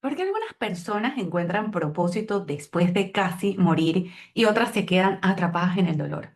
Porque algunas personas encuentran propósito después de casi morir y otras se quedan atrapadas en el dolor.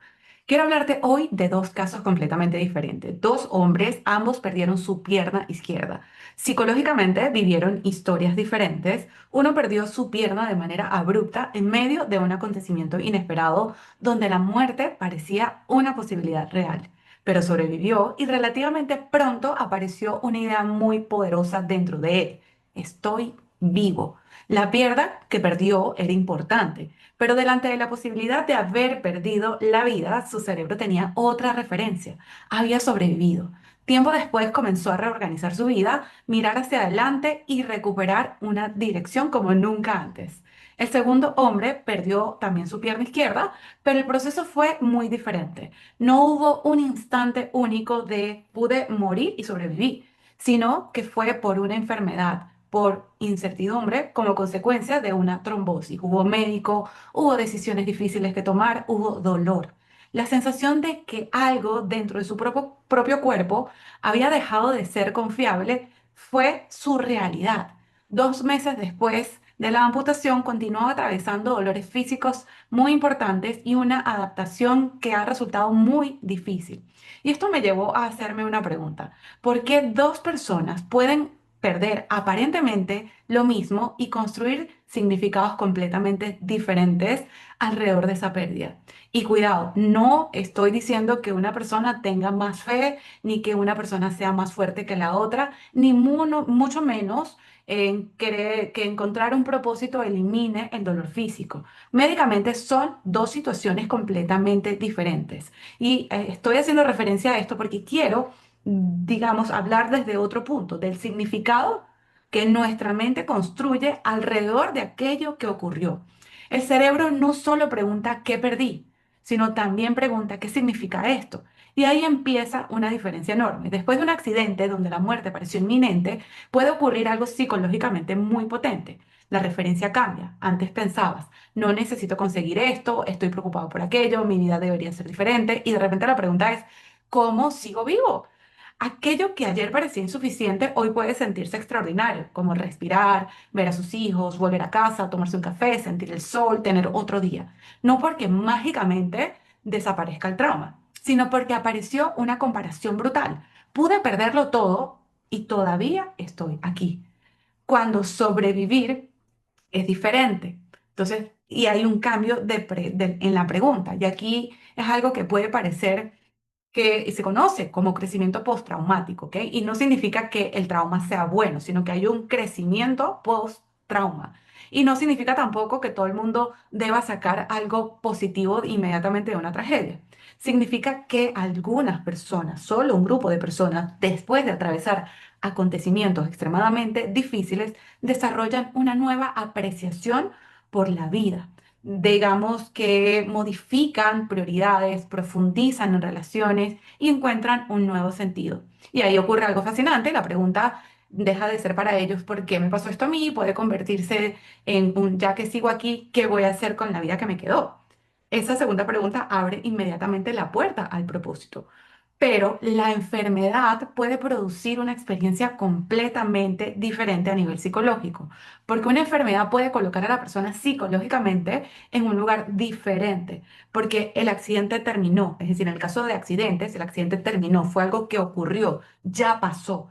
Quiero hablarte hoy de dos casos completamente diferentes. Dos hombres, ambos perdieron su pierna izquierda. Psicológicamente vivieron historias diferentes. Uno perdió su pierna de manera abrupta en medio de un acontecimiento inesperado donde la muerte parecía una posibilidad real. Pero sobrevivió y relativamente pronto apareció una idea muy poderosa dentro de él. Estoy vivo. La pierna que perdió era importante, pero delante de la posibilidad de haber perdido la vida, su cerebro tenía otra referencia. Había sobrevivido. Tiempo después comenzó a reorganizar su vida, mirar hacia adelante y recuperar una dirección como nunca antes. El segundo hombre perdió también su pierna izquierda, pero el proceso fue muy diferente. No hubo un instante único de pude morir y sobreviví, sino que fue por una enfermedad, por incertidumbre como consecuencia de una trombosis. Hubo médico, hubo decisiones difíciles que tomar, hubo dolor. La sensación de que algo dentro de su propio cuerpo había dejado de ser confiable fue su realidad. 2 meses después de la amputación, continuaba atravesando dolores físicos muy importantes y una adaptación que ha resultado muy difícil. Y esto me llevó a hacerme una pregunta. ¿Por qué dos personas pueden perder aparentemente lo mismo y construir significados completamente diferentes alrededor de esa pérdida? Y cuidado, no estoy diciendo que una persona tenga más fe, ni que una persona sea más fuerte que la otra, ni mucho menos en querer que encontrar un propósito elimine el dolor físico. Médicamente son dos situaciones completamente diferentes. Y estoy haciendo referencia a esto porque quiero, digamos, hablar desde otro punto, del significado que nuestra mente construye alrededor de aquello que ocurrió. El cerebro no solo pregunta qué perdí, sino también pregunta qué significa esto. Y ahí empieza una diferencia enorme. Después de un accidente donde la muerte pareció inminente, puede ocurrir algo psicológicamente muy potente. La referencia cambia. Antes pensabas, no necesito conseguir esto, estoy preocupado por aquello, mi vida debería ser diferente. Y de repente la pregunta es, ¿cómo sigo vivo? Aquello que ayer parecía insuficiente hoy puede sentirse extraordinario, como respirar, ver a sus hijos, volver a casa, tomarse un café, sentir el sol, tener otro día. No porque mágicamente desaparezca el trauma, sino porque apareció una comparación brutal. Pude perderlo todo y todavía estoy aquí. Cuando sobrevivir es diferente. Entonces, y hay un cambio en la pregunta. Y aquí es algo que puede parecer que se conoce como crecimiento postraumático, ¿ok? Y no significa que el trauma sea bueno, sino que hay un crecimiento post-trauma. Y no significa tampoco que todo el mundo deba sacar algo positivo inmediatamente de una tragedia. Significa que algunas personas, solo un grupo de personas, después de atravesar acontecimientos extremadamente difíciles, desarrollan una nueva apreciación por la vida, digamos que modifican prioridades, profundizan en relaciones y encuentran un nuevo sentido. Y ahí ocurre algo fascinante, la pregunta deja de ser para ellos, ¿por qué me pasó esto a mí? Puede convertirse en un, ya que sigo aquí, ¿qué voy a hacer con la vida que me quedó? Esa segunda pregunta abre inmediatamente la puerta al propósito. Pero la enfermedad puede producir una experiencia completamente diferente a nivel psicológico, porque una enfermedad puede colocar a la persona psicológicamente en un lugar diferente, porque el accidente terminó. Es decir, en el caso de accidentes, el accidente terminó, fue algo que ocurrió, ya pasó.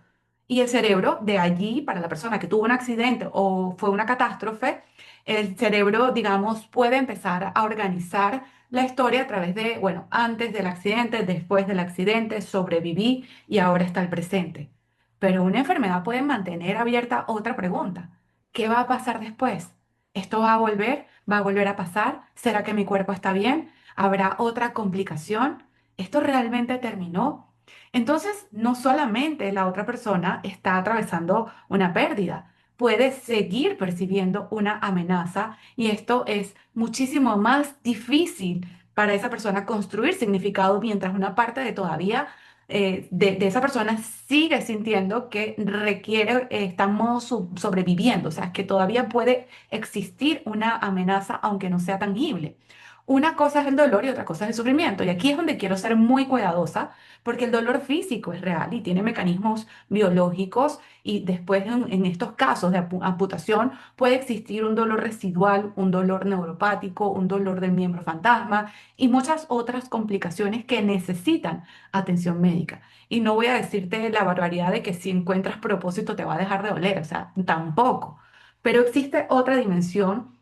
Y el cerebro de allí, para la persona que tuvo un accidente o fue una catástrofe, el cerebro, digamos, puede empezar a organizar la historia a través de, bueno, antes del accidente, después del accidente, sobreviví y ahora está el presente. Pero una enfermedad puede mantener abierta otra pregunta. ¿Qué va a pasar después? ¿Esto va a volver? ¿Va a volver a pasar? ¿Será que mi cuerpo está bien? ¿Habrá otra complicación? ¿Esto realmente terminó? Entonces, no solamente la otra persona está atravesando una pérdida, puede seguir percibiendo una amenaza y esto es muchísimo más difícil para esa persona construir significado mientras una parte de todavía de esa persona sigue sintiendo que requiere, estamos sobreviviendo, o sea, que todavía puede existir una amenaza aunque no sea tangible. Una cosa es el dolor y otra cosa es el sufrimiento. Y aquí es donde quiero ser muy cuidadosa, porque el dolor físico es real y tiene mecanismos biológicos y después en estos casos de amputación puede existir un dolor residual, un dolor neuropático, un dolor del miembro fantasma y muchas otras complicaciones que necesitan atención médica. Y no voy a decirte la barbaridad de que si encuentras propósito te va a dejar de doler, o sea, tampoco. Pero existe otra dimensión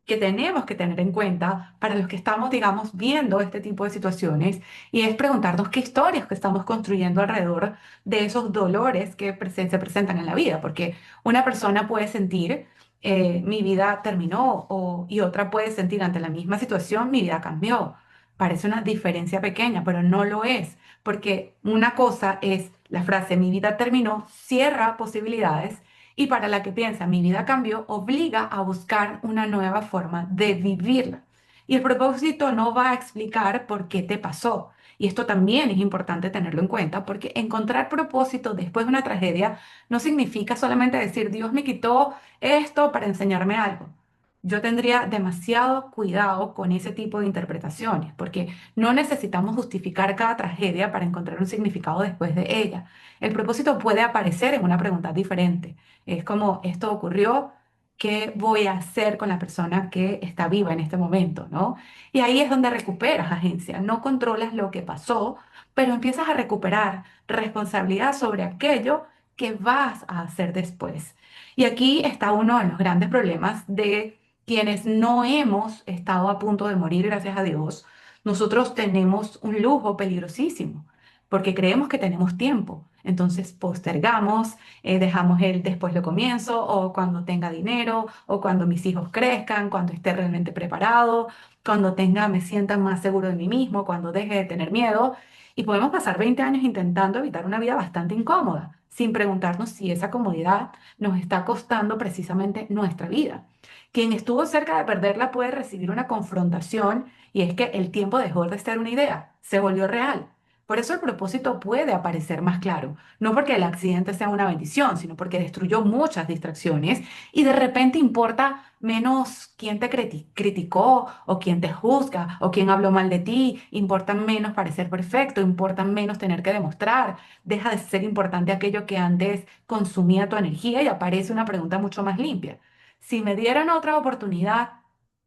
que tenemos que tener en cuenta para los que estamos, digamos, viendo este tipo de situaciones y es preguntarnos qué historias que estamos construyendo alrededor de esos dolores que se presentan en la vida, porque una persona puede sentir mi vida terminó y otra puede sentir ante la misma situación mi vida cambió. Parece una diferencia pequeña, pero no lo es, porque una cosa es la frase mi vida terminó, cierra posibilidades y para la que piensa mi vida cambió, obliga a buscar una nueva forma de vivirla. Y el propósito no va a explicar por qué te pasó. Y esto también es importante tenerlo en cuenta porque encontrar propósito después de una tragedia no significa solamente decir Dios me quitó esto para enseñarme algo. Yo tendría demasiado cuidado con ese tipo de interpretaciones porque no necesitamos justificar cada tragedia para encontrar un significado después de ella. El propósito puede aparecer en una pregunta diferente. Es como, esto ocurrió, ¿qué voy a hacer con la persona que está viva en este momento, ¿no? Y ahí es donde recuperas agencia. No controlas lo que pasó, pero empiezas a recuperar responsabilidad sobre aquello que vas a hacer después. Y aquí está uno de los grandes problemas de quienes no hemos estado a punto de morir, gracias a Dios. Nosotros tenemos un lujo peligrosísimo, porque creemos que tenemos tiempo. Entonces postergamos, dejamos el después lo comienzo, o cuando tenga dinero, o cuando mis hijos crezcan, cuando esté realmente preparado, cuando tenga, me sienta más seguro de mí mismo, cuando deje de tener miedo. Y podemos pasar 20 años intentando evitar una vida bastante incómoda, sin preguntarnos si esa comodidad nos está costando precisamente nuestra vida. Quien estuvo cerca de perderla puede recibir una confrontación y es que el tiempo dejó de ser una idea, se volvió real. Por eso el propósito puede aparecer más claro. No porque el accidente sea una bendición, sino porque destruyó muchas distracciones y de repente importa menos quién te criticó o quién te juzga o quién habló mal de ti, importa menos parecer perfecto, importa menos tener que demostrar, deja de ser importante aquello que antes consumía tu energía y aparece una pregunta mucho más limpia. Si me dieran otra oportunidad,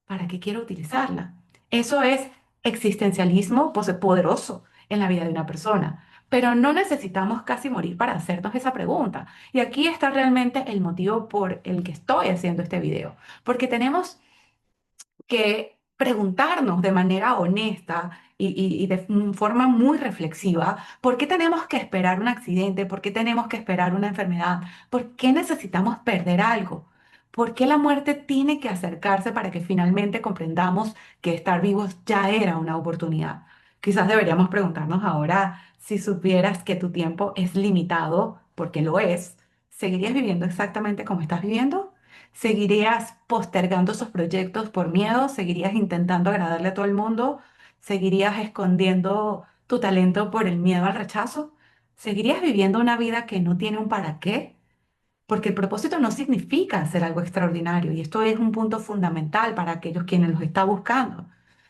¿para qué quiero utilizarla? Eso es existencialismo poderoso en la vida de una persona. Pero no necesitamos casi morir para hacernos esa pregunta. Y aquí está realmente el motivo por el que estoy haciendo este video. Porque tenemos que preguntarnos de manera honesta y de forma muy reflexiva, ¿por qué tenemos que esperar un accidente? ¿Por qué tenemos que esperar una enfermedad? ¿Por qué necesitamos perder algo? ¿Por qué la muerte tiene que acercarse para que finalmente comprendamos que estar vivos ya era una oportunidad? Quizás deberíamos preguntarnos ahora, si supieras que tu tiempo es limitado, porque lo es, ¿seguirías viviendo exactamente como estás viviendo? ¿Seguirías postergando esos proyectos por miedo? ¿Seguirías intentando agradarle a todo el mundo? ¿Seguirías escondiendo tu talento por el miedo al rechazo? ¿Seguirías viviendo una vida que no tiene un para qué? Porque el propósito no significa hacer algo extraordinario y esto es un punto fundamental para aquellos quienes los está buscando.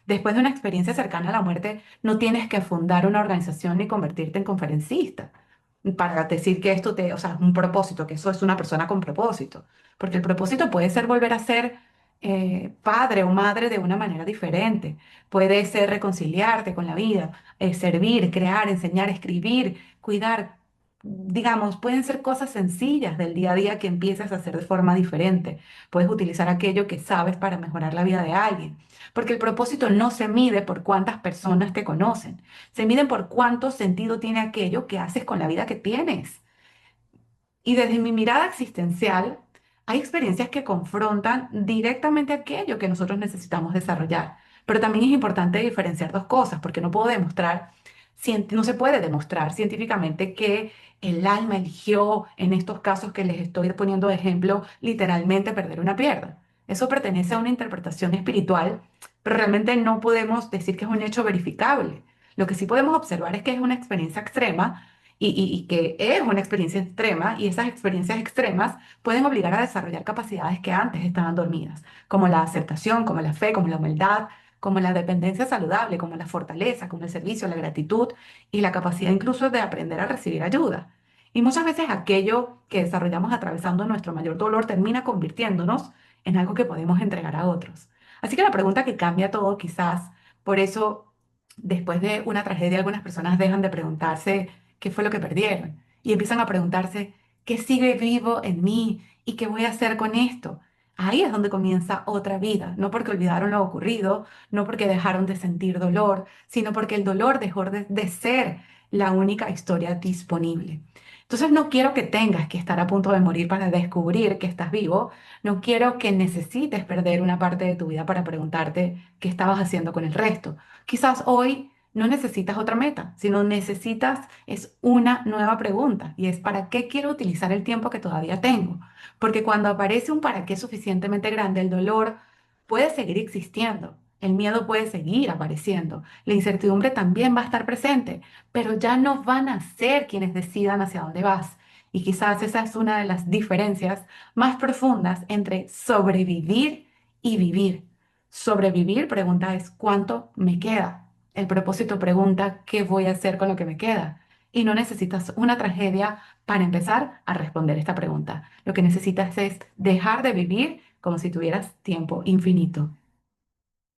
Después de una experiencia cercana a la muerte, no tienes que fundar una organización ni convertirte en conferencista para decir que esto te, o sea, es un propósito, que eso es una persona con propósito. Porque el propósito puede ser volver a ser padre o madre de una manera diferente. Puede ser reconciliarte con la vida, servir, crear, enseñar, escribir, cuidar. Digamos, pueden ser cosas sencillas del día a día que empieces a hacer de forma diferente. Puedes utilizar aquello que sabes para mejorar la vida de alguien. Porque el propósito no se mide por cuántas personas te conocen, se mide por cuánto sentido tiene aquello que haces con la vida que tienes. Y desde mi mirada existencial, hay experiencias que confrontan directamente aquello que nosotros necesitamos desarrollar. Pero también es importante diferenciar dos cosas, porque no puedo demostrar, no se puede demostrar científicamente que el alma eligió, en estos casos que les estoy poniendo de ejemplo, literalmente perder una pierna. Eso pertenece a una interpretación espiritual, pero realmente no podemos decir que es un hecho verificable. Lo que sí podemos observar es que es una experiencia extrema y que es una experiencia extrema y esas experiencias extremas pueden obligar a desarrollar capacidades que antes estaban dormidas, como la aceptación, como la fe, como la humildad, como la dependencia saludable, como la fortaleza, como el servicio, la gratitud y la capacidad incluso de aprender a recibir ayuda. Y muchas veces aquello que desarrollamos atravesando nuestro mayor dolor termina convirtiéndonos en algo que podemos entregar a otros. Así que la pregunta que cambia todo, quizás, por eso después de una tragedia algunas personas dejan de preguntarse qué fue lo que perdieron y empiezan a preguntarse qué sigue vivo en mí y qué voy a hacer con esto. Ahí es donde comienza otra vida, no porque olvidaron lo ocurrido, no porque dejaron de sentir dolor, sino porque el dolor dejó de ser la única historia disponible. Entonces no quiero que tengas que estar a punto de morir para descubrir que estás vivo, no quiero que necesites perder una parte de tu vida para preguntarte qué estabas haciendo con el resto. Quizás hoy no necesitas otra meta, sino necesitas es una nueva pregunta y es ¿para qué quiero utilizar el tiempo que todavía tengo? Porque cuando aparece un para qué suficientemente grande, el dolor puede seguir existiendo, el miedo puede seguir apareciendo, la incertidumbre también va a estar presente, pero ya no van a ser quienes decidan hacia dónde vas. Y quizás esa es una de las diferencias más profundas entre sobrevivir y vivir. Sobrevivir, pregunta es ¿cuánto me queda? El propósito pregunta ¿qué voy a hacer con lo que me queda? Y no necesitas una tragedia para empezar a responder esta pregunta. Lo que necesitas es dejar de vivir como si tuvieras tiempo infinito.